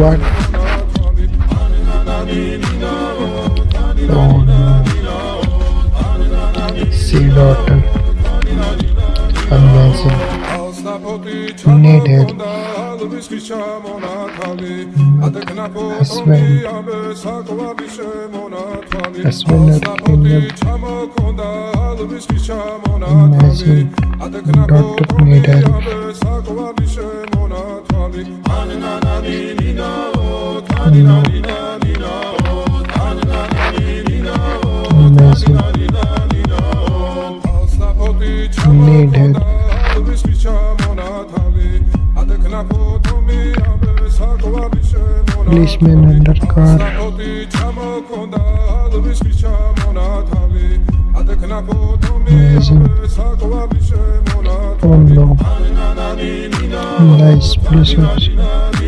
What? Sea daughter. Amazing. Need help. Husband. Husband of kingdom. Amazing. Daughter need help. Amazing. Need help. Policeman under car. Amazing. Oh no. Nice police officer.